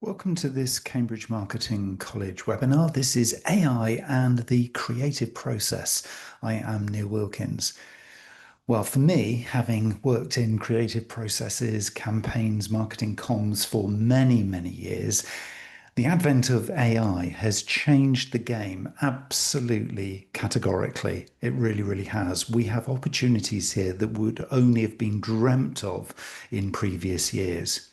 Welcome to this Cambridge Marketing College webinar. This is AI and the creative process. I am Neil Wilkins. Well, for me, having worked in creative processes, campaigns, marketing comms for many, many years, the advent of AI has changed the game absolutely categorically. It really, really has. We have opportunities here that would only have been dreamt of in previous years.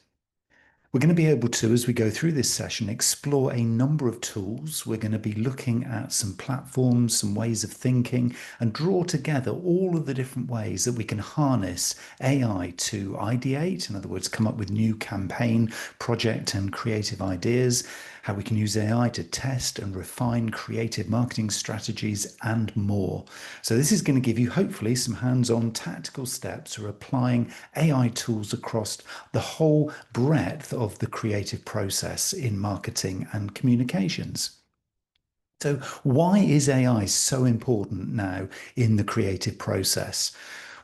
We're going to be able to, as we go through this session, explore a number of tools. We're going to be looking at some platforms, some ways of thinking, and draw together all of the different ways that we can harness AI to ideate, in other words, come up with new campaign, project, and creative ideas, how we can use AI to test and refine creative marketing strategies, and more. So this is going to give you, hopefully, some hands-on tactical steps for applying AI tools across the whole breadth of the creative process in marketing and communications. So, why is AI so important now in the creative process?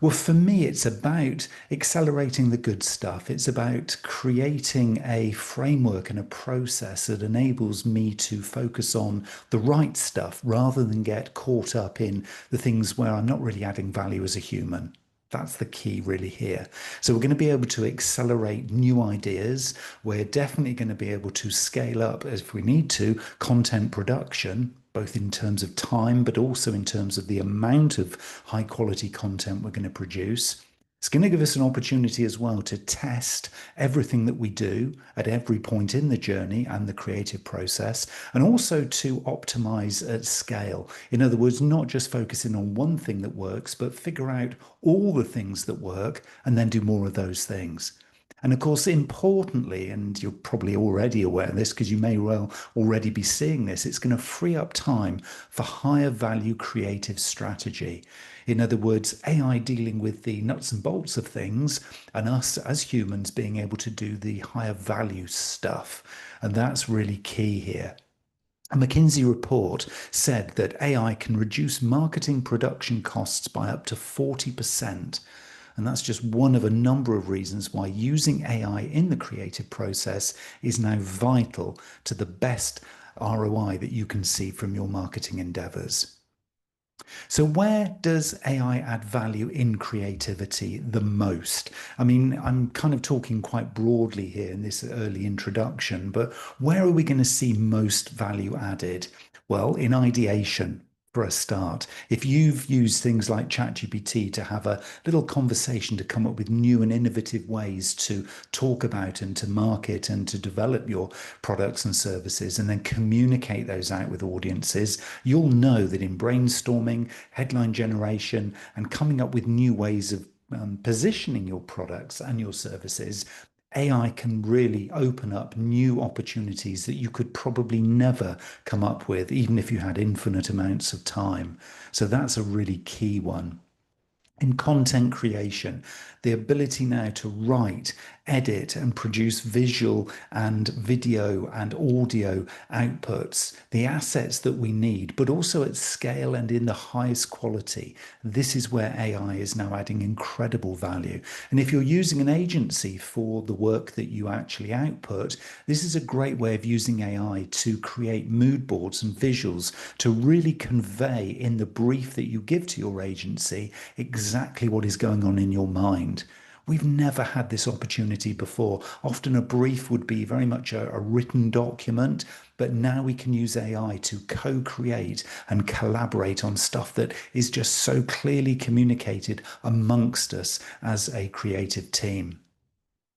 Well, for me, it's about accelerating the good stuff. It's about creating a framework and a process that enables me to focus on the right stuff rather than get caught up in the things where I'm not really adding value as a human. That's the key really here. So we're going to be able to accelerate new ideas. We're definitely going to be able to scale up, if we need to, content production, both in terms of time, but also in terms of the amount of high quality content we're going to produce. It's going to give us an opportunity as well to test everything that we do at every point in the journey and the creative process, and also to optimize at scale. In other words, not just focusing on one thing that works, but figure out all the things that work and then do more of those things. And of course, importantly, and you're probably already aware of this because you may well already be seeing this, it's going to free up time for higher value creative strategy. In other words, AI dealing with the nuts and bolts of things, and us as humans being able to do the higher value stuff. And that's really key here. A McKinsey report said that AI can reduce marketing production costs by up to 40%. And that's just one of a number of reasons why using AI in the creative process is now vital to the best ROI that you can see from your marketing endeavors. So, where does AI add value in creativity the most? I mean, I'm kind of talking quite broadly here in this early introduction, but where are we going to see most value added? Well, in ideation. For a start, if you've used things like ChatGPT to have a little conversation to come up with new and innovative ways to talk about and to market and to develop your products and services and then communicate those out with audiences, you'll know that in brainstorming, headline generation, and coming up with new ways of positioning your products and your services, AI can really open up new opportunities that you could probably never come up with, even if you had infinite amounts of time. So that's a really key one. In content creation, the ability now to write, edit, and produce visual and video and audio outputs, the assets that we need, but also at scale and in the highest quality. This is where AI is now adding incredible value. And if you're using an agency for the work that you actually output, this is a great way of using AI to create mood boards and visuals to really convey in the brief that you give to your agency exactly what is going on in your mind. We've never had this opportunity before. Often a brief would be very much a written document, but now we can use AI to co-create and collaborate on stuff that is just so clearly communicated amongst us as a creative team.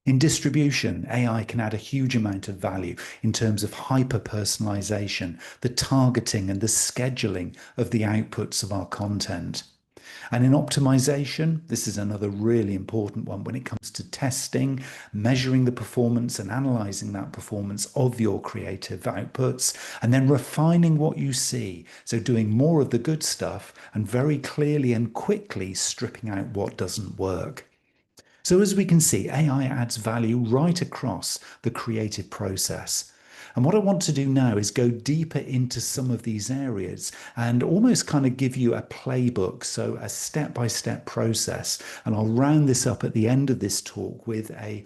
In distribution, AI can add a huge amount of value in terms of hyper personalization, the targeting and the scheduling of the outputs of our content. And in optimization, this is another really important one when it comes to testing, measuring the performance and analyzing that performance of your creative outputs, and then refining what you see. So doing more of the good stuff and very clearly and quickly stripping out what doesn't work. So as we can see, AI adds value right across the creative process. And what I want to do now is go deeper into some of these areas and almost kind of give you a playbook, so a step-by-step process. And I'll round this up at the end of this talk with a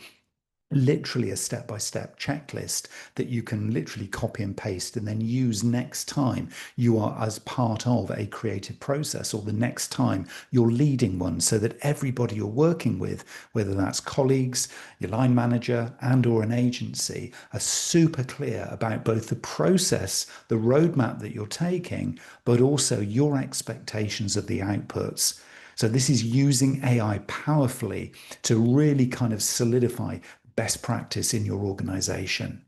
literally a step-by-step checklist that you can literally copy and paste and then use next time you are as part of a creative process, or the next time you're leading one, so that everybody you're working with, whether that's colleagues, your line manager, and or an agency, are super clear about both the process, the roadmap that you're taking, but also your expectations of the outputs. So this is using AI powerfully to really kind of solidify best practice in your organization.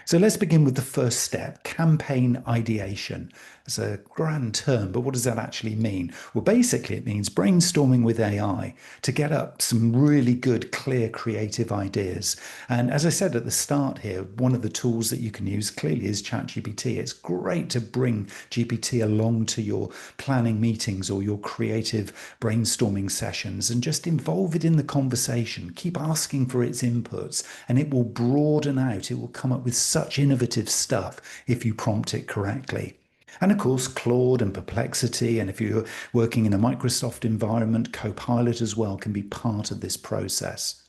So let's begin with the first step, campaign ideation. It's a grand term, but what does that actually mean? Well, basically, it means brainstorming with AI to get up some really good, clear, creative ideas. And as I said at the start here, one of the tools that you can use clearly is ChatGPT. It's great to bring GPT along to your planning meetings or your creative brainstorming sessions and just involve it in the conversation. Keep asking for its inputs, and it will broaden out. It will come up with such innovative stuff if you prompt it correctly. And of course, Claude and Perplexity, and if you're working in a Microsoft environment, Copilot as well can be part of this process.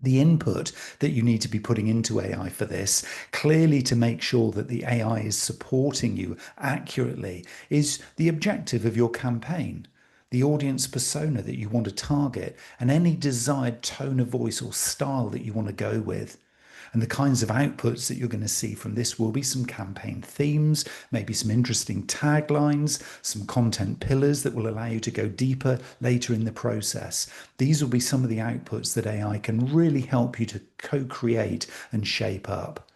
The input that you need to be putting into AI for this, clearly to make sure that the AI is supporting you accurately, is the objective of your campaign, the audience persona that you want to target, and any desired tone of voice or style that you want to go with. And the kinds of outputs that you're going to see from this will be some campaign themes, maybe some interesting taglines, some content pillars that will allow you to go deeper later in the process. These will be some of the outputs that AI can really help you to co-create and shape up.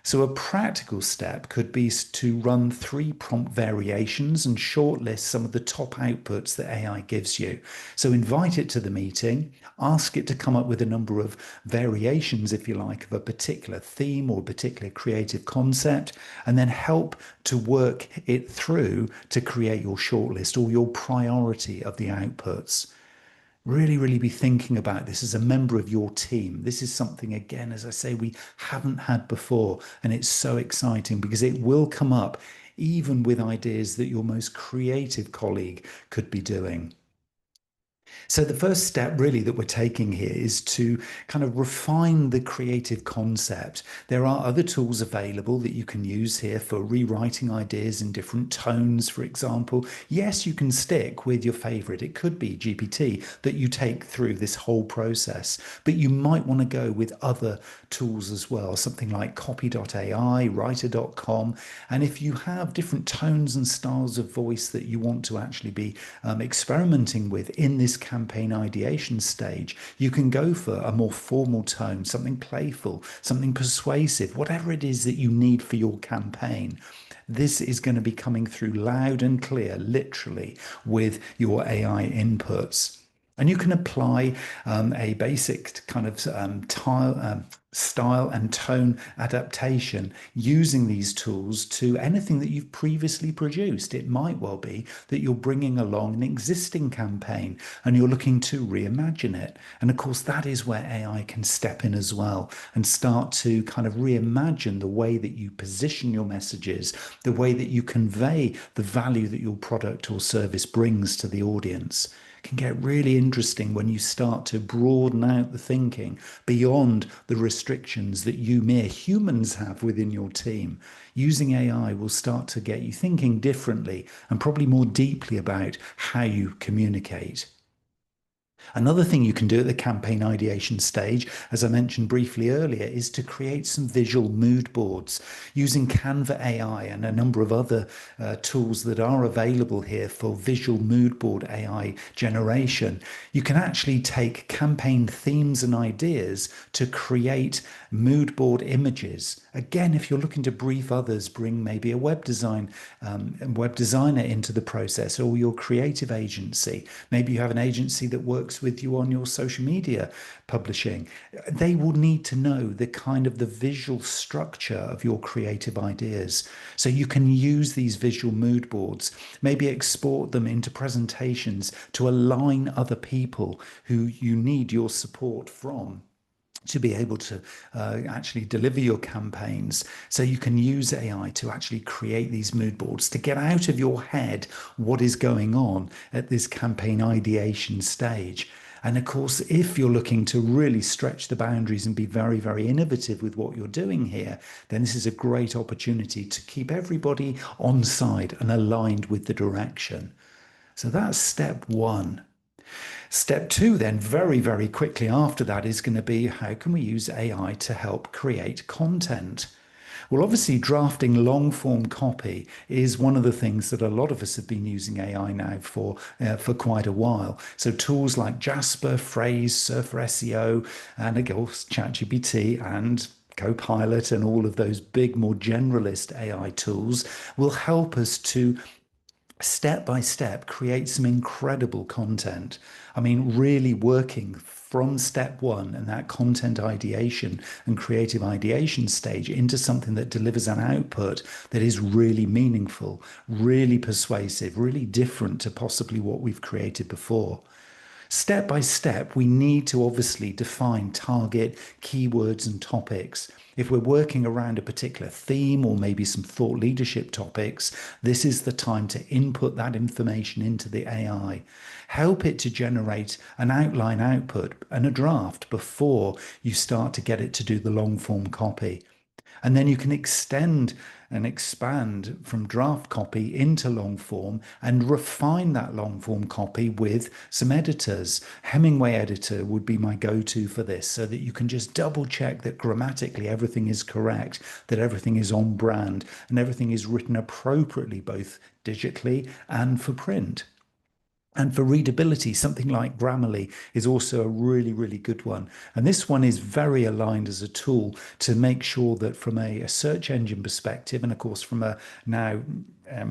So a practical step could be to run 3 prompt variations and shortlist some of the top outputs that AI gives you. So invite it to the meeting, ask it to come up with a number of variations, if you like, of a particular theme or a particular creative concept, and then help to work it through to create your shortlist or your priority of the outputs. Really, really be thinking about this as a member of your team. This is something, again, as I say, we haven't had before. And it's so exciting because it will come up even with ideas that your most creative colleague could be doing. So, the first step really that we're taking here is to kind of refine the creative concept. There are other tools available that you can use here for rewriting ideas in different tones, for example. Yes, you can stick with your favorite. It could be GPT that you take through this whole process, but you might want to go with other tools as well, something like copy.ai, writer.com. And if you have different tones and styles of voice that you want to actually be experimenting with in this campaign ideation stage, you can go for a more formal tone, something playful, something persuasive, whatever it is that you need for your campaign. This is going to be coming through loud and clear, literally, with your AI inputs. And you can apply a basic kind of style and tone adaptation using these tools to anything that you've previously produced. It might well be that you're bringing along an existing campaign and you're looking to reimagine it. And of course, that is where AI can step in as well and start to kind of reimagine the way that you position your messages, the way that you convey the value that your product or service brings to the audience. Can get really interesting when you start to broaden out the thinking beyond the restrictions that you mere humans have within your team. Using AI will start to get you thinking differently and probably more deeply about how you communicate. Another thing you can do at the campaign ideation stage, as I mentioned briefly earlier, is to create some visual mood boards using Canva AI and a number of other tools that are available here for visual mood board AI generation. You can actually take campaign themes and ideas to create mood board images. Again, if you're looking to brief others, bring maybe a web designer into the process, or your creative agency. Maybe you have an agency that works with you on your social media publishing. They will need to know the kind of the visual structure of your creative ideas. So you can use these visual mood boards, maybe export them into presentations to align other people who you need your support from to be able to actually deliver your campaigns. So you can use AI to actually create these mood boards to get out of your head what is going on at this campaign ideation stage. And of course, if you're looking to really stretch the boundaries and be very, very innovative with what you're doing here, then this is a great opportunity to keep everybody on side and aligned with the direction. So that's step one. Step two, then, very, very quickly after that, is going to be how can we use AI to help create content? Well, obviously, drafting long form copy is one of the things that a lot of us have been using AI now for quite a while. So tools like Jasper, Phrase, Surfer SEO, and of course ChatGPT and Copilot and all of those big, more generalist AI tools will help us to step by step create some incredible content. I mean, really working from step one and that content ideation and creative ideation stage into something that delivers an output that is really meaningful, really persuasive, really different to possibly what we've created before. Step by step, we need to obviously define target keywords and topics. If we're working around a particular theme or maybe some thought leadership topics, this is the time to input that information into the AI. Help it to generate an outline output and a draft before you start to get it to do the long form copy. And then you can extend and expand from draft copy into long form and refine that long form copy with some editors. Hemingway editor would be my go-to for this so that you can just double check that grammatically everything is correct, that everything is on brand, and everything is written appropriately, both digitally and for print. And for readability, something like Grammarly is also a really, really good one. And this one is very aligned as a tool to make sure that from a search engine perspective, and of course from a now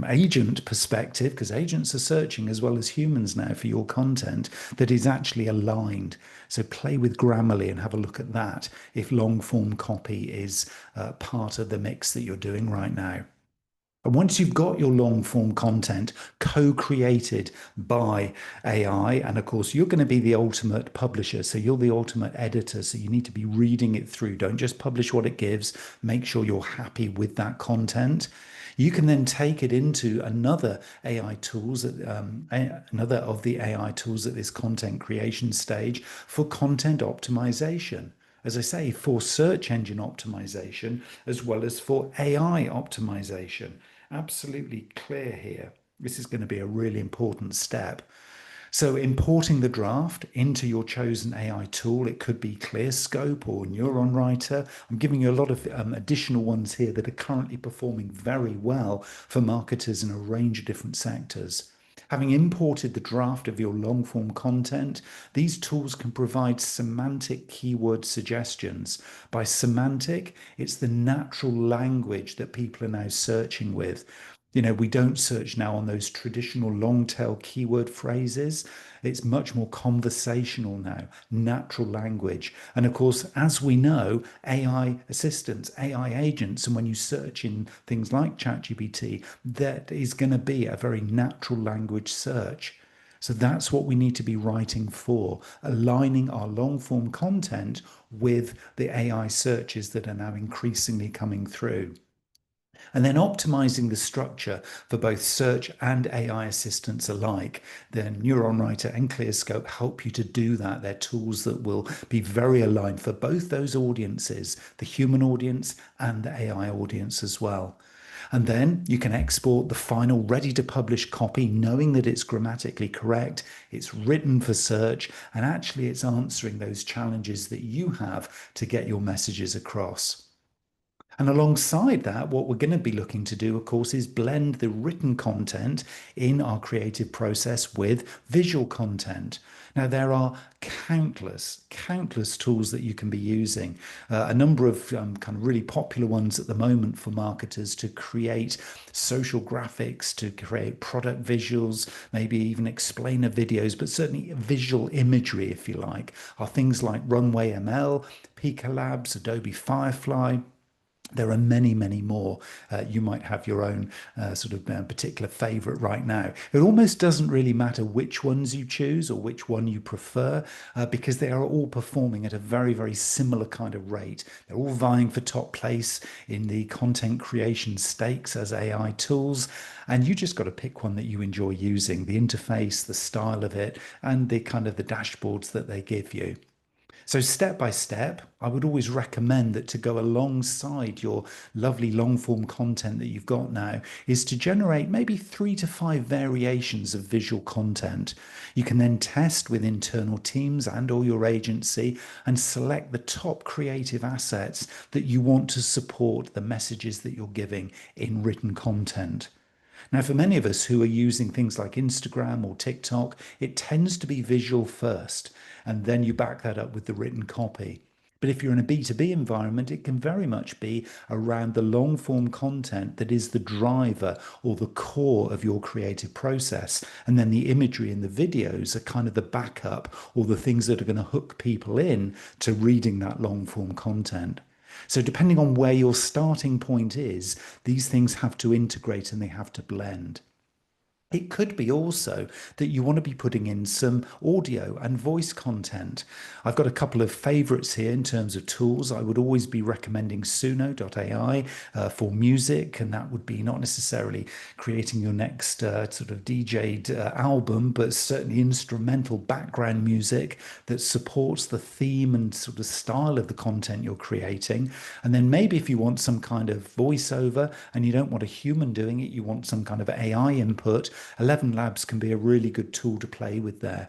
agent perspective, because agents are searching as well as humans now for your content, that is actually aligned. So play with Grammarly and have a look at that if long form copy is part of the mix that you're doing right now. And once you've got your long form content co-created by AI, and of course, you're going to be the ultimate publisher. So you're the ultimate editor. So you need to be reading it through. Don't just publish what it gives. Make sure you're happy with that content. You can then take it into another AI tools, another of the AI tools at this content creation stage for content optimization. As I say, for search engine optimization as well as for AI optimization. Absolutely clear here. This is going to be a really important step. So importing the draft into your chosen AI tool, it could be ClearScope or Neuron Writer. I'm giving you a lot of additional ones here that are currently performing very well for marketers in a range of different sectors. Having imported the draft of your long form content, these tools can provide semantic keyword suggestions. By semantic, it's the natural language that people are now searching with. We don't search now on those traditional long tail keyword phrases. It's much more conversational now, natural language. And of course, as we know, AI assistants, AI agents, and when you search in things like ChatGPT, that is going to be a very natural language search. So that's what we need to be writing for, aligning our long form content with the AI searches that are now increasingly coming through. And then optimizing the structure for both search and AI assistants alike. The Neuron Writer and ClearScope help you to do that. They're tools that will be very aligned for both those audiences, the human audience and the AI audience as well. And then you can export the final ready to publish copy, knowing that it's grammatically correct, it's written for search, and actually it's answering those challenges that you have to get your messages across. And alongside that, what we're going to be looking to do, of course, is blend the written content in our creative process with visual content. Now, there are countless tools that you can be using. A number of kind of really popular ones at the moment for marketers to create social graphics, to create product visuals, maybe even explainer videos, but certainly visual imagery, if you like, are things like Runway ML, Pika Labs, Adobe Firefly, There are many, many more. You might have your own particular favorite right now. It almost doesn't really matter which ones you choose or which one you prefer, because they are all performing at a very, very similar kind of rate. They're all vying for top place in the content creation stakes as AI tools. And you just got to pick one that you enjoy using, the interface, the style of it, and the kind of the dashboards that they give you. So, step by step, I would always recommend that to go alongside your lovely long form content that you've got now is to generate maybe 3 to 5 variations of visual content. You can then test with internal teams and or your agency and select the top creative assets that you want to support the messages that you're giving in written content. Now, for many of us who are using things like Instagram or TikTok, it tends to be visual first, and then you back that up with the written copy. But if you're in a B2B environment, it can very much be around the long form content that is the driver or the core of your creative process. And then the imagery and the videos are kind of the backup or the things that are going to hook people in to reading that long form content. So, depending on where your starting point is, these things have to integrate and they have to blend. It could be also that you want to be putting in some audio and voice content. I've got a couple of favorites here in terms of tools. I would always be recommending Suno.ai for music, and that would be not necessarily creating your next sort of DJ'd album, but certainly instrumental background music that supports the theme and sort of style of the content you're creating. And then maybe if you want some kind of voiceover and you don't want a human doing it, you want some kind of AI input, 11 Labs can be a really good tool to play with there.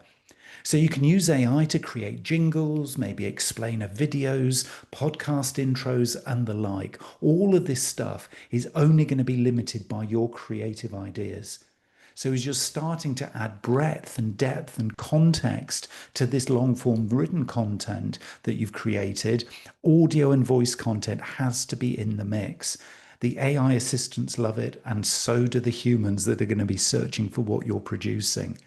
So you can use AI to create jingles, maybe explainer videos, podcast intros, and the like. All of this stuff is only going to be limited by your creative ideas. So as you're starting to add breadth and depth and context to this long form written content that you've created, audio and voice content has to be in the mix. The AI assistants love it, and so do the humans that are going to be searching for what you're producing.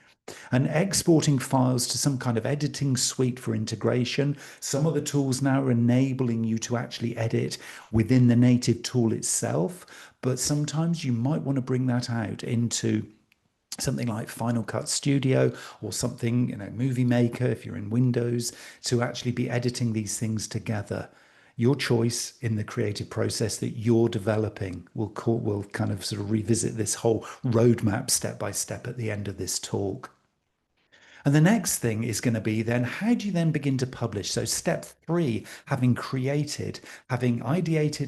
And exporting files to some kind of editing suite for integration. Some of the tools now are enabling you to actually edit within the native tool itself, but sometimes you might want to bring that out into something like Final Cut Studio or something, Movie Maker if you're in Windows, to actually be editing these things together. Your choice in the creative process that you're developing will kind of sort of revisit this whole roadmap step by step at the end of this talk. And the next thing is going to be then, how do you then begin to publish? So, step three, having ideated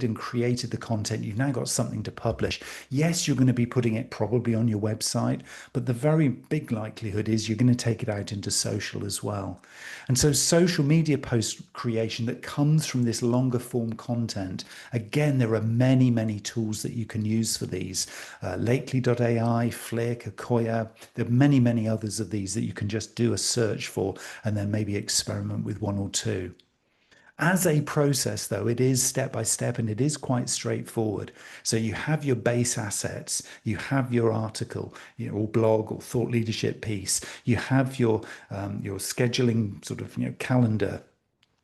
and created the content, you've now got something to publish. Yes, you're going to be putting it probably on your website, but the very big likelihood is you're going to take it out into social as well. And so, social media post creation that comes from this longer form content, again, there are many, many tools that you can use for these. Lately.ai, Flick, Akoya, there are many, many others of these that you can just do a search for and then maybe experiment with one or two. As a process, though, it is step by step and it is quite straightforward. So you have your base assets, you have your article, or blog or thought leadership piece, you have your scheduling sort of calendar,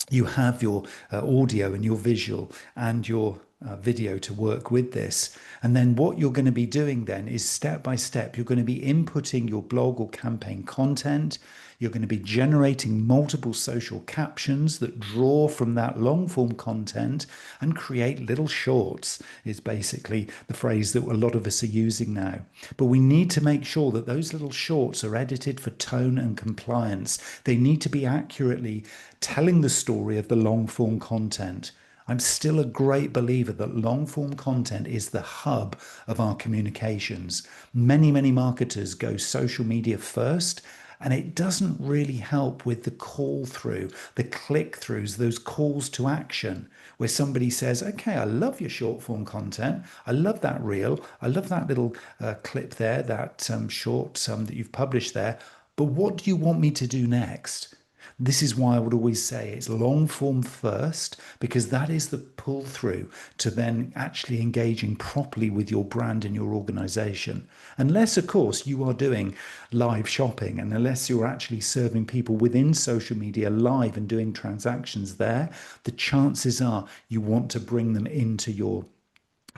you have your audio and your visual and your video to work with this. And then what you're going to be doing then is step by step, you're going to be inputting your blog or campaign content. You're going to be generating multiple social captions that draw from that long form content and create little shorts, is basically the phrase that a lot of us are using now. But we need to make sure that those little shorts are edited for tone and compliance. They need to be accurately telling the story of the long form content. I'm still a great believer that long form content is the hub of our communications. Many, many marketers go social media first, and it doesn't really help with the call through, the click throughs, those calls to action, where somebody says, okay, I love your short form content. I love that reel. I love that little clip there, that short that you've published there. But what do you want me to do next? This is why I would always say it's long form first, because that is the pull through to then actually engaging properly with your brand and your organization. Unless, of course, you are doing live shopping and unless you're actually serving people within social media live and doing transactions there, the chances are you want to bring them into your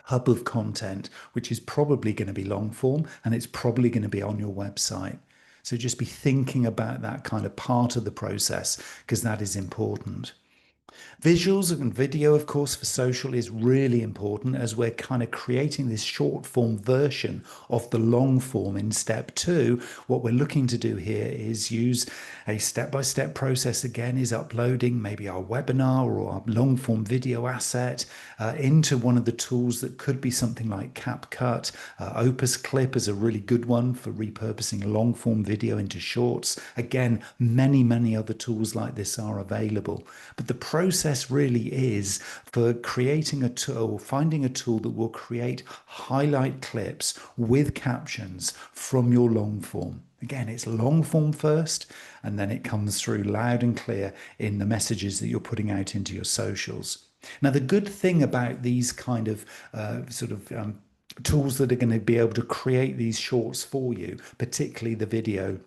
hub of content, which is probably going to be long form and it's probably going to be on your website. So just be thinking about that kind of part of the process because that is important. Visuals and video, of course, for social is really important as we're kind of creating this short form version of the long form in step two. What we're looking to do here is use a step-by-step process again, is uploading maybe our webinar or our long form video asset into one of the tools that could be something like CapCut. Opus Clip is a really good one for repurposing long form video into shorts. Again, many other tools like this are available. But the process really is for creating a tool, finding a tool that will create highlight clips with captions from your long form. Again, it's long form first, and then it comes through loud and clear in the messages that you're putting out into your socials. Now, the good thing about these kind of tools that are going to be able to create these shorts for you, particularly the video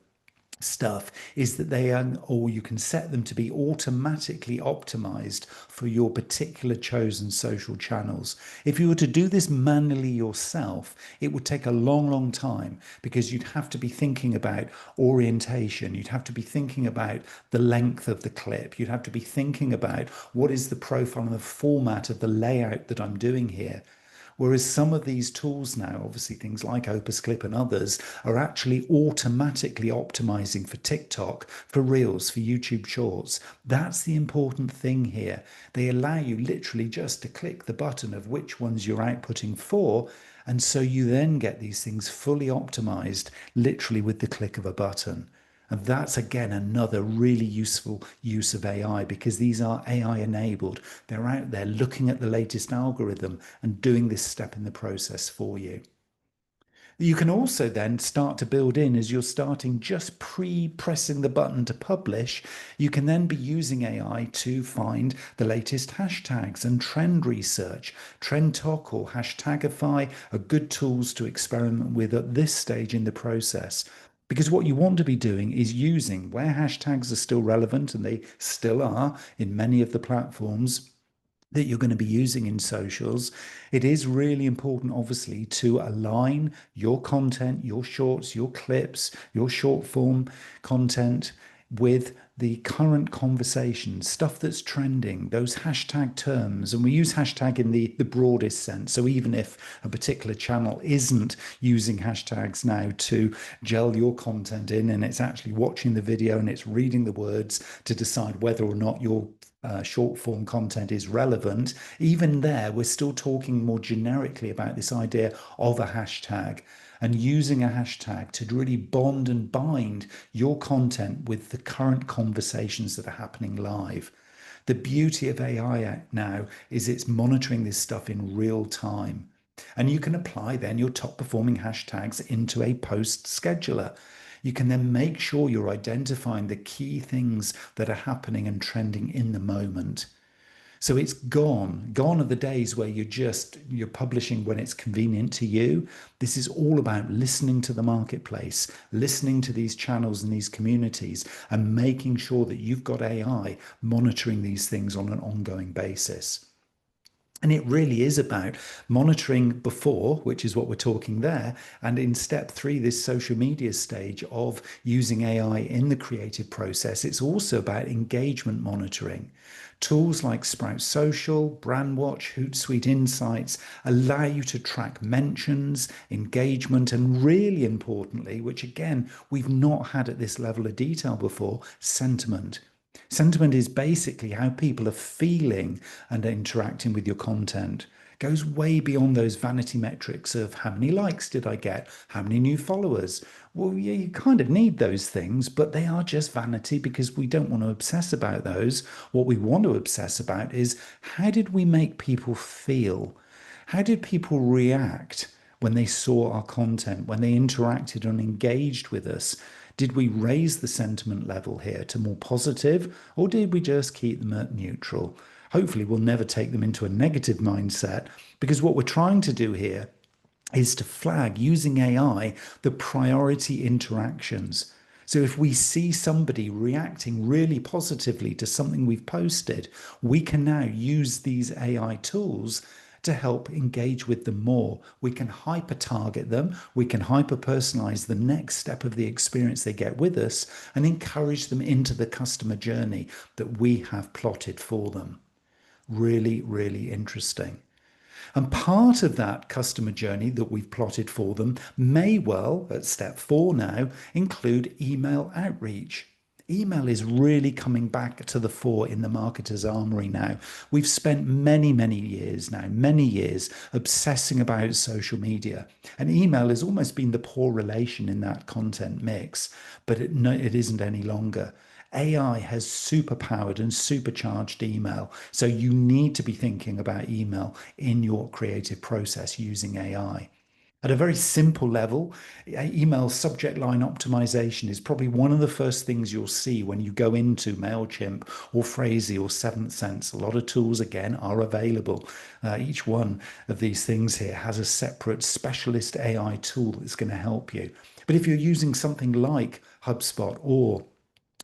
stuff, is that they are, or you can set them to be automatically optimized for your particular chosen social channels. If you were to do this manually yourself, it would take a long time because you'd have to be thinking about orientation, you'd have to be thinking about the length of the clip, you'd have to be thinking about what is the profile and the format of the layout that I'm doing here. Whereas some of these tools now, obviously things like Opus Clip and others, are actually automatically optimizing for TikTok, for Reels, for YouTube Shorts. That's the important thing here. They allow you literally just to click the button of which ones you're outputting for. And so you then get these things fully optimized, literally with the click of a button. And that's again another really useful use of AI because these are AI enabled. They're out there looking at the latest algorithm and doing this step in the process for you. You can also then start to build in as you're starting just pre-pressing the button to publish. You can then be using AI to find the latest hashtags and trend research. Trend Talk or Hashtagify are good tools to experiment with at this stage in the process. Because what you want to be doing is using where hashtags are still relevant, and they still are in many of the platforms that you're going to be using in socials. It is really important, obviously, to align your content, your shorts, your clips, your short form content with the current conversation, stuff that's trending, those hashtag terms. And we use hashtag in the broadest sense. So even if a particular channel isn't using hashtags now to gel your content in, and it's actually watching the video and it's reading the words to decide whether or not your short form content is relevant, even there, we're still talking more generically about this idea of a hashtag and using a hashtag to really bond and bind your content with the current conversations that are happening live. The beauty of AI now is it's monitoring this stuff in real time. And you can apply then your top performing hashtags into a post scheduler. You can then make sure you're identifying the key things that are happening and trending in the moment. So it's gone are the days where you're publishing when it's convenient to you. This is all about listening to the marketplace, listening to these channels and these communities, and making sure that you've got AI monitoring these things on an ongoing basis. And it really is about monitoring before, which is what we're talking there. And in step three, this social media stage of using AI in the creative process, it's also about engagement monitoring. Tools like Sprout Social, Brandwatch, Hootsuite Insights allow you to track mentions, engagement, and really importantly, which again, we've not had at this level of detail before, sentiment. Sentiment is basically how people are feeling and interacting with your content. It goes way beyond those vanity metrics of how many likes did I get? How many new followers? Well, yeah, you kind of need those things, but they are just vanity because we don't want to obsess about those. What we want to obsess about is how did we make people feel? How did people react when they saw our content, when they interacted and engaged with us? Did we raise the sentiment level here to more positive, or did we just keep them at neutral? Hopefully, we'll never take them into a negative mindset because what we're trying to do here is to flag using AI the priority interactions. So if we see somebody reacting really positively to something we've posted, we can now use these AI tools to help engage with them more. We can hyper target them, we can hyper personalize the next step of the experience they get with us, and encourage them into the customer journey that we have plotted for them. Really, really interesting. And part of that customer journey that we've plotted for them may well, at step 4 now, include email outreach. Email is really coming back to the fore in the marketer's armory now. We've spent many, many years now, many years obsessing about social media. And email has almost been the poor relation in that content mix, but no, it isn't any longer. AI has superpowered and supercharged email. So you need to be thinking about email in your creative process using AI. At a very simple level, email subject line optimization is probably one of the first things you'll see when you go into MailChimp or Phrasee or Seventh Sense. A lot of tools, again, are available. Each one of these things here has a separate specialist AI tool that's going to help you. But if you're using something like HubSpot or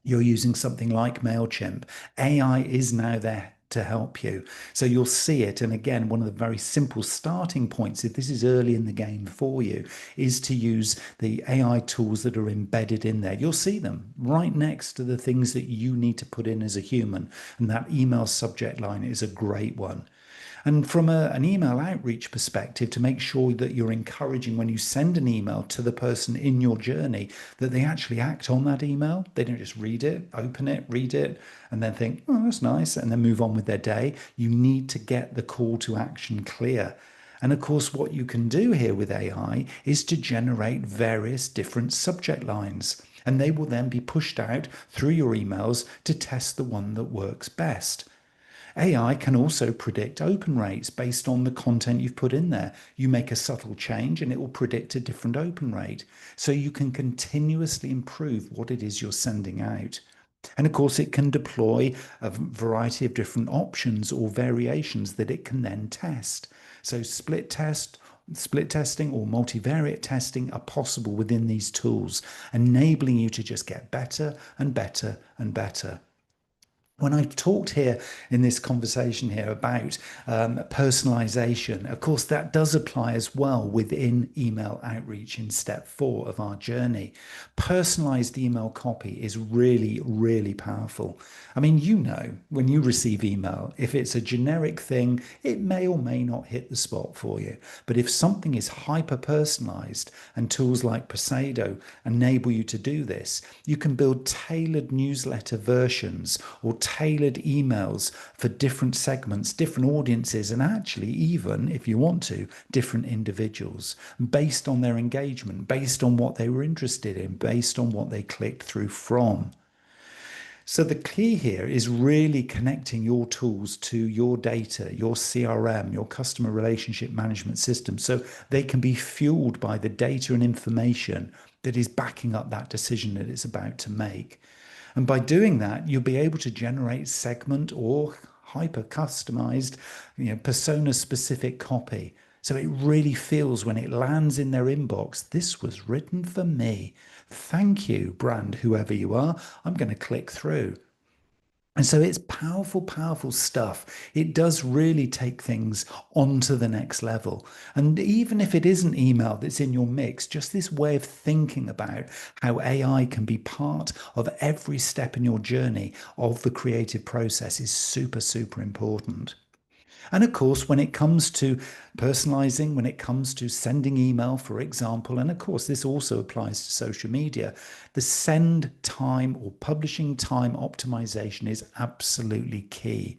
you're using something like MailChimp, AI is now there to help you. So you'll see it. And again, one of the very simple starting points, if this is early in the game for you, is to use the AI tools that are embedded in there. You'll see them right next to the things that you need to put in as a human. And that email subject line is a great one. And from an email outreach perspective, to make sure that you're encouraging when you send an email to the person in your journey that they actually act on that email. They don't just read it, open it, read it, and then think, oh, that's nice, and then move on with their day. You need to get the call to action clear. And of course, what you can do here with AI is to generate various different subject lines. And they will then be pushed out through your emails to test the one that works best. AI can also predict open rates based on the content you've put in there. You make a subtle change and it will predict a different open rate. So you can continuously improve what it is you're sending out. And of course, it can deploy a variety of different options or variations that it can then test. So split testing or multivariate testing are possible within these tools, enabling you to just get better and better and better. When I've talked here in this conversation here about personalization, of course, that does apply as well within email outreach in step 4 of our journey. Personalized email copy is really, really powerful. I mean, you know, when you receive email, if it's a generic thing, it may or may not hit the spot for you. But if something is hyper personalized and tools like Presado enable you to do this, you can build tailored newsletter versions or tailored emails for different segments, different audiences, and actually, even if you want to, different individuals based on their engagement, based on what they were interested in, based on what they clicked through from. So the key here is really connecting your tools to your data, your CRM, your customer relationship management system, so they can be fueled by the data and information that is backing up that decision that it's about to make. And by doing that, you'll be able to generate segment or hyper customized, persona specific copy. So it really feels when it lands in their inbox, this was written for me. Thank you, brand, whoever you are. I'm going to click through. And so it's powerful, powerful stuff. It does really take things onto the next level. And even if it isn't email that's in your mix, just this way of thinking about how AI can be part of every step in your journey of the creative process is super, super important. And of course, when it comes to personalizing, when it comes to sending email, for example, and of course, this also applies to social media, the send time or publishing time optimization is absolutely key.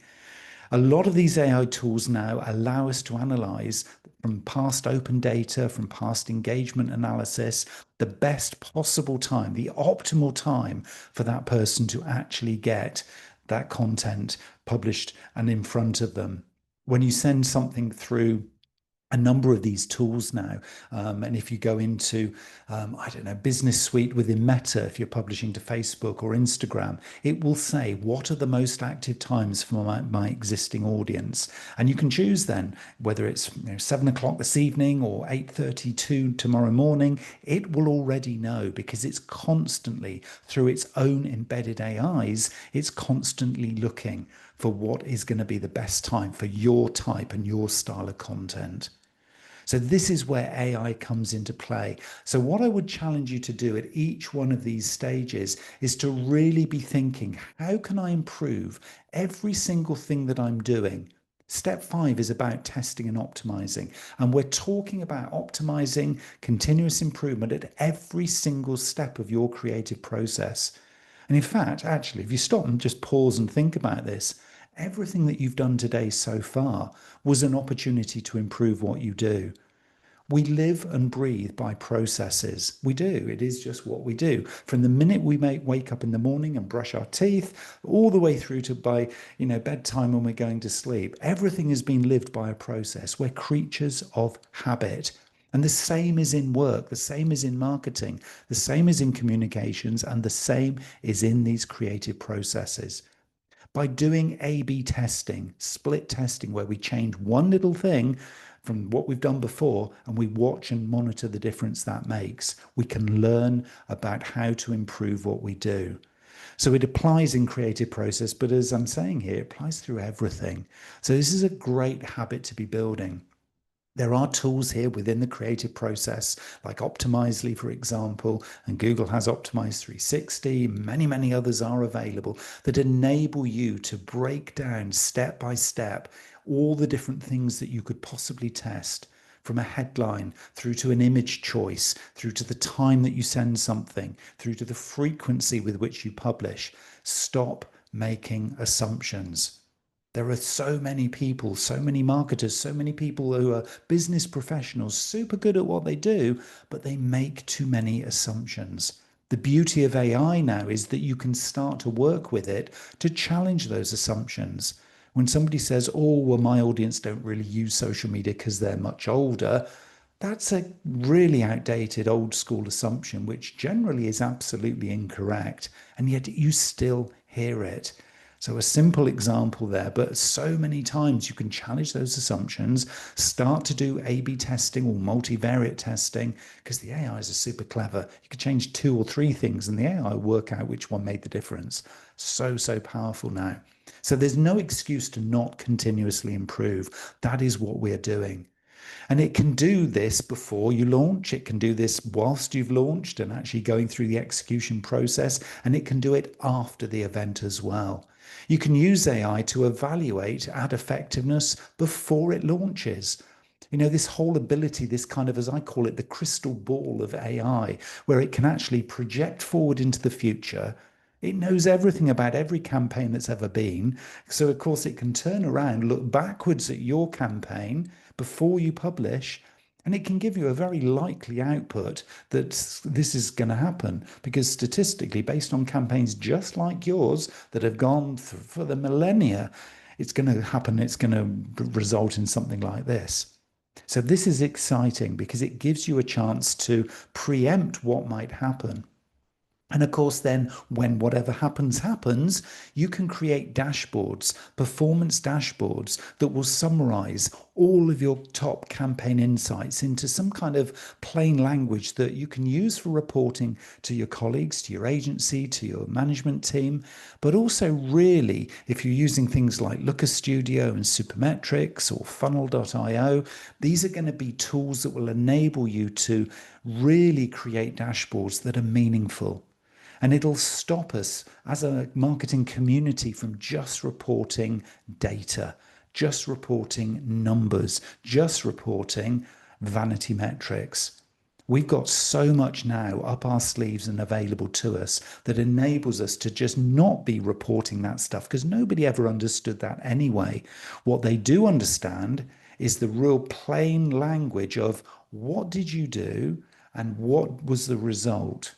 A lot of these AI tools now allow us to analyze from past open data, from past engagement analysis, the best possible time, the optimal time for that person to actually get that content published and in front of them. When you send something through a number of these tools now. And if you go into, I don't know, Business Suite within Meta, if you're publishing to Facebook or Instagram, it will say, what are the most active times for my existing audience? And you can choose then whether it's 7 o'clock this evening or 8:32 tomorrow morning. It will already know because it's constantly, through its own embedded AIs, it's constantly looking for what is going to be the best time for your type and your style of content. So this is where AI comes into play. So what I would challenge you to do at each one of these stages is to really be thinking, how can I improve every single thing that I'm doing? Step 5 is about testing and optimizing. And we're talking about optimizing continuous improvement at every single step of your creative process. And in fact, actually, if you stop and just pause and think about this, everything that you've done today so far was an opportunity to improve what you do. We live and breathe by processes. We do. It is just what we do. From the minute we wake up in the morning and brush our teeth, all the way through to by bedtime when we're going to sleep, everything has been lived by a process. We're creatures of habit. And the same is in work, the same is in marketing, the same is in communications, and the same is in these creative processes. By doing A/B testing, split testing, where we change one little thing from what we've done before and we watch and monitor the difference that makes, we can learn about how to improve what we do. So it applies in creative process, but as I'm saying here, it applies through everything. So this is a great habit to be building. There are tools here within the creative process, like Optimizely, for example, and Google has Optimize 360. Many, many others are available that enable you to break down step by step all the different things that you could possibly test, from a headline through to an image choice, through to the time that you send something, through to the frequency with which you publish. Stop making assumptions. There are so many people, so many marketers, so many people who are business professionals, super good at what they do, but they make too many assumptions. The beauty of AI now is that you can start to work with it to challenge those assumptions. When somebody says, oh, well, my audience don't really use social media because they're much older, that's a really outdated old school assumption, which generally is absolutely incorrect. And yet you still hear it. So a simple example there, but so many times you can challenge those assumptions, start to do A/B testing or multivariate testing, because the AIs are super clever. You could change 2 or 3 things and the AI will work out which one made the difference. So, so powerful now. So there's no excuse to not continuously improve. That is what we're doing. And it can do this before you launch. It can do this whilst you've launched and actually going through the execution process. And it can do it after the event as well. You can use AI to evaluate ad effectiveness before it launches. This whole ability, this kind of, as I call it, the crystal ball of AI, where it can actually project forward into the future. It knows everything about every campaign that's ever been. So, of course, it can turn around, look backwards at your campaign before you publish, and it can give you a very likely output that this is going to happen, because statistically, based on campaigns just like yours that have gone for the millennia, it's going to happen. It's going to result in something like this. So this is exciting because it gives you a chance to preempt what might happen. And of course, then when whatever happens, you can create dashboards, performance dashboards that will summarize all of your top campaign insights into some kind of plain language that you can use for reporting to your colleagues, to your agency, to your management team. But also, really, if you're using things like Looker Studio and Supermetrics or Funnel.io, these are going to be tools that will enable you to really create dashboards that are meaningful. And it'll stop us as a marketing community from just reporting data, just reporting numbers, just reporting vanity metrics. We've got so much now up our sleeves and available to us that enables us to just not be reporting that stuff, because nobody ever understood that anyway. What they do understand is the real plain language of what did you do and what was the result.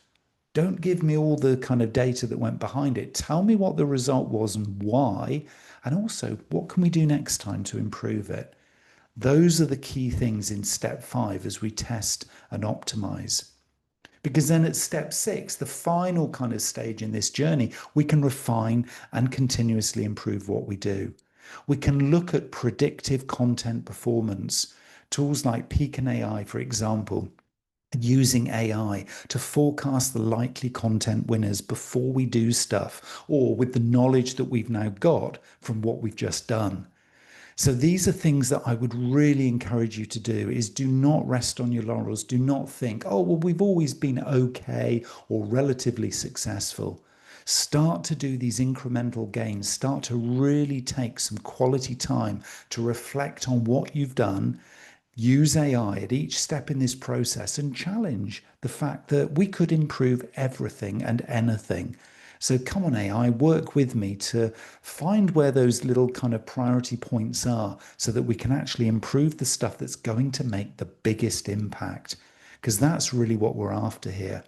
Don't give me all the kind of data that went behind it. Tell me what the result was and why, and also what can we do next time to improve it. Those are the key things in step 5 as we test and optimize. Because then at step 6, the final kind of stage in this journey, we can refine and continuously improve what we do. We can look at predictive content performance. Tools like Beacon AI, for example, using AI to forecast the likely content winners before we do stuff, or with the knowledge that we've now got from what we've just done. So these are things that I would really encourage you to do is do not rest on your laurels. Do not think, oh, well, we've always been okay or relatively successful. Start to do these incremental gains. Start to really take some quality time to reflect on what you've done. Use AI at each step in this process and challenge the fact that we could improve everything and anything. So come on, AI, work with me to find where those little kind of priority points are so that we can actually improve the stuff that's going to make the biggest impact. Because that's really what we're after here.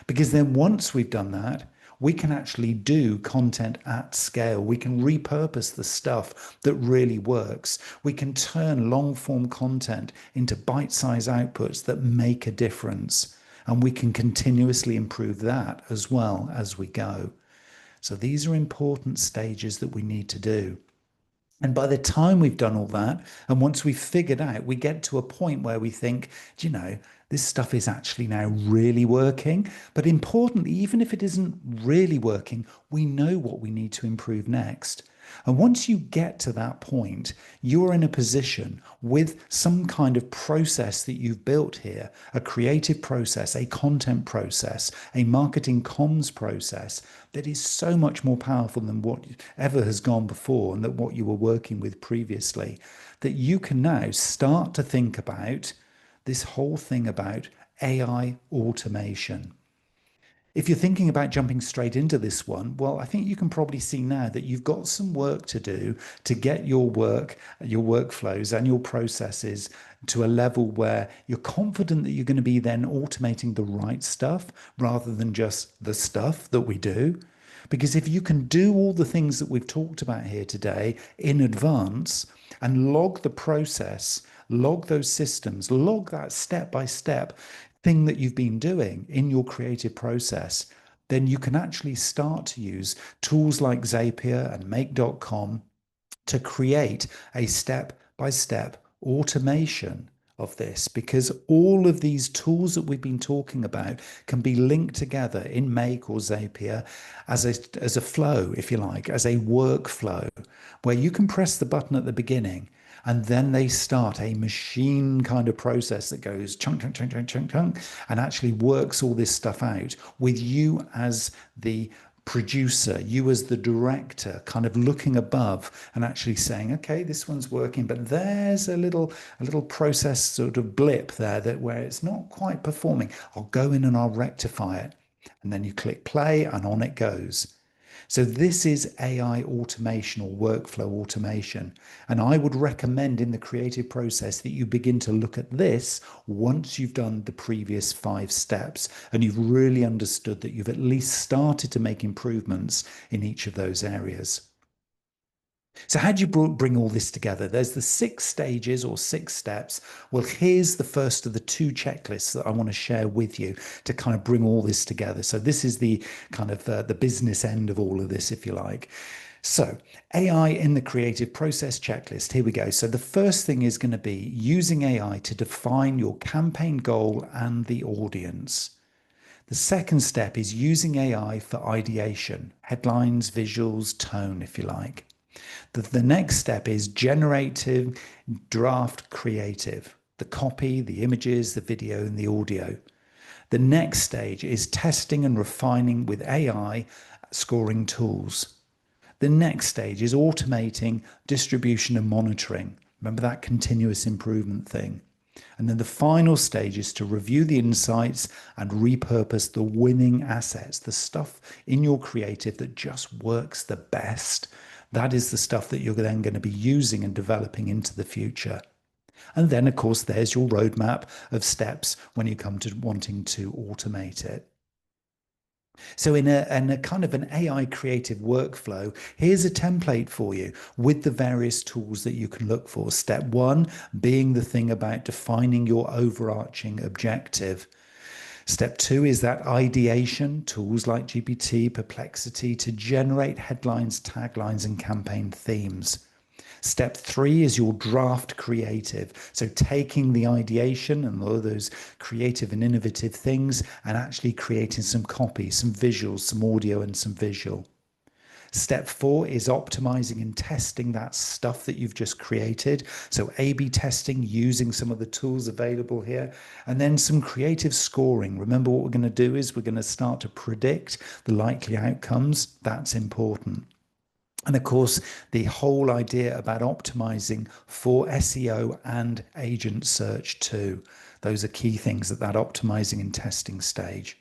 Because then once we've done that, we can actually do content at scale. We can repurpose the stuff that really works. We can turn long form content into bite sized outputs that make a difference. And we can continuously improve that as well as we go. So these are important stages that we need to do. And by the time we've done all that, and once we've figured out, we get to a point where we think, do you know, this stuff is actually now really working. But importantly, even if it isn't really working, we know what we need to improve next. And once you get to that point, you're in a position with some kind of process that you've built here, a creative process, a content process, a marketing comms process that is so much more powerful than whatever has gone before and that what you were working with previously, that you can now start to think about this whole thing about AI automation. If you're thinking about jumping straight into this one, well, I think you can probably see now that you've got some work to do to get your work, your workflows, and your processes to a level where you're confident that you're going to be then automating the right stuff rather than just the stuff that we do. Because if you can do all the things that we've talked about here today in advance and log the process, log those systems, log that step by step thing that you've been doing in your creative process, then you can actually start to use tools like Zapier and Make.com to create a step by step automation of this, because all of these tools that we've been talking about can be linked together in Make or Zapier as a flow, if you like, as a workflow where you can press the button at the beginning and then they start a machine kind of process that goes chunk, chunk, chunk, chunk, chunk, chunk, and actually works all this stuff out with you as the producer, you as the director, kind of looking above and actually saying, okay, this one's working, but there's a little process sort of blip there that where it's not quite performing. I'll go in and I'll rectify it. And then you click play and on it goes. So this is AI automation or workflow automation. And I would recommend in the creative process that you begin to look at this once you've done the previous 5 steps and you've really understood that you've at least started to make improvements in each of those areas. So how do you bring all this together? There's the 6 stages or 6 steps. Well, here's the first of the 2 checklists that I want to share with you to kind of bring all this together. So this is the kind of the business end of all of this, if you like. So AI in the creative process checklist. Here we go. So the first thing is going to be using AI to define your campaign goal and the audience. The second step is using AI for ideation, headlines, visuals, tone, if you like. The next step is generative draft creative, the copy, the images, the video, and the audio. The next stage is testing and refining with AI scoring tools. The next stage is automating distribution and monitoring. Remember that continuous improvement thing. And then the final stage is to review the insights and repurpose the winning assets, the stuff in your creative that just works the best. That is the stuff that you're then going to be using and developing into the future. And then, of course, there's your roadmap of steps when you come to wanting to automate it. So in a kind of an AI creative workflow, here's a template for you with the various tools that you can look for. Step one being the thing about defining your overarching objective. Step two is that ideation, tools like GPT, Perplexity to generate headlines, taglines, and campaign themes. Step three is your draft creative. So taking the ideation and all those creative and innovative things and actually creating some copy, some visuals, some audio, and some visual. Step four is optimizing and testing that stuff that you've just created. So A/B testing using some of the tools available here, and then some creative scoring. Remember, what we're going to do is we're going to start to predict the likely outcomes. That's important. And of course, the whole idea about optimizing for SEO and agent search too. Those are key things at that optimizing and testing stage.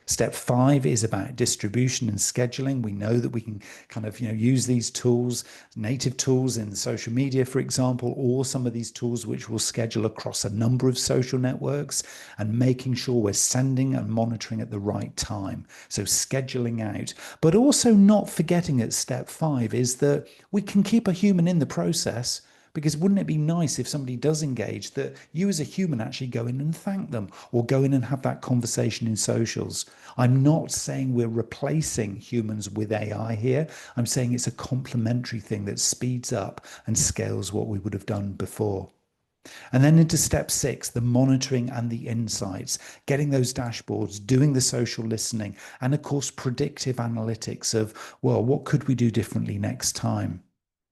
Step five is about distribution and scheduling. We know that we can kind of, use these tools, native tools in social media, for example, or some of these tools which will schedule across a number of social networks and making sure we're sending and monitoring at the right time. So scheduling out, but also not forgetting at step five is that we can keep a human in the process. Because wouldn't it be nice if somebody does engage that you as a human actually go in and thank them or go in and have that conversation in socials? I'm not saying we're replacing humans with AI here. I'm saying it's a complementary thing that speeds up and scales what we would have done before. And then into step six, the monitoring and the insights, getting those dashboards, doing the social listening, and of course, predictive analytics of, well, what could we do differently next time?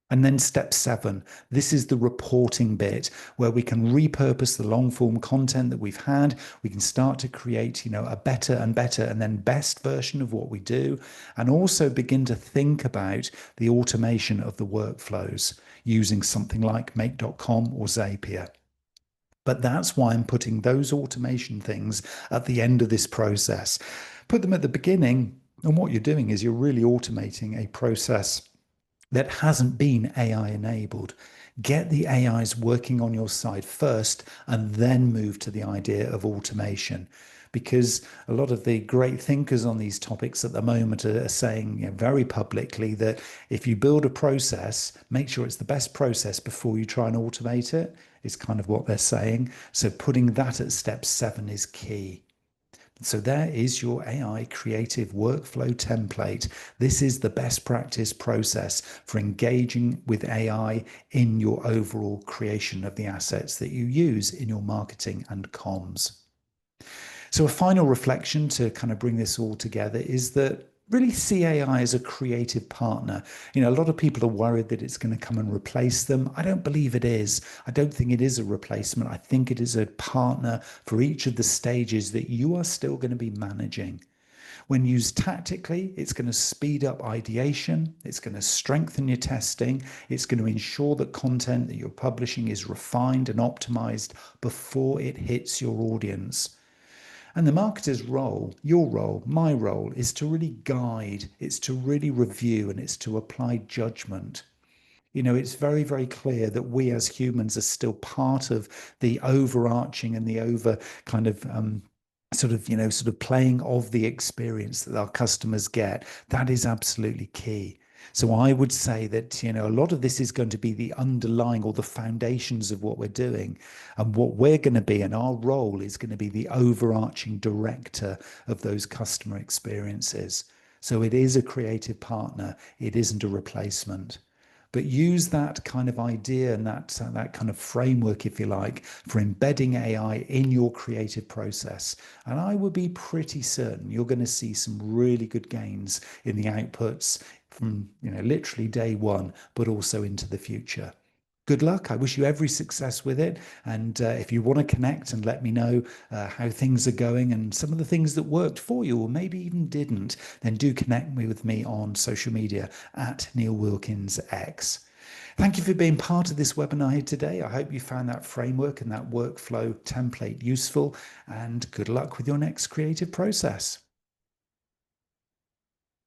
And then step seven, this is the reporting bit where we can repurpose the long form content that we've had. We can start to create, a better and better and then best version of what we do, and also begin to think about the automation of the workflows using something like make.com or Zapier. But that's why I'm putting those automation things at the end of this process. Put them at the beginning, and what you're doing is you're really automating a process that hasn't been AI enabled. Get the AIs working on your side first and then move to the idea of automation. Because a lot of the great thinkers on these topics at the moment are saying, very publicly that if you build a process, make sure it's the best process before you try and automate it, is kind of what they're saying. So putting that at step seven is key. So there is your AI creative workflow template. This is the best practice process for engaging with AI in your overall creation of the assets that you use in your marketing and comms. So a final reflection to kind of bring this all together is that really see AI as a creative partner. A lot of people are worried that it's going to come and replace them. I don't believe it is. I don't think it is a replacement. I think it is a partner for each of the stages that you are still going to be managing. When used tactically, it's going to speed up ideation. It's going to strengthen your testing. It's going to ensure that content that you're publishing is refined and optimized before it hits your audience. And the marketer's role, your role, my role, is to really guide, it's to really review, and it's to apply judgment. It's very, very clear that we as humans are still part of the overarching and the over kind of sort of playing of the experience that our customers get. That is absolutely key. So I would say that, a lot of this is going to be the underlying or the foundations of what we're doing. And what we're going to be, and our role is going to be the overarching director of those customer experiences. So it is a creative partner. It isn't a replacement. But use that kind of idea and that kind of framework, if you like, for embedding AI in your creative process. And I would be pretty certain you're going to see some really good gains in the outputs from, literally day one, but also into the future. Good luck. I wish you every success with it. And if you want to connect and let me know how things are going and some of the things that worked for you or maybe even didn't, then do connect with me on social media at Neil Wilkins X. Thank you for being part of this webinar here today. I hope you found that framework and that workflow template useful, and good luck with your next creative process.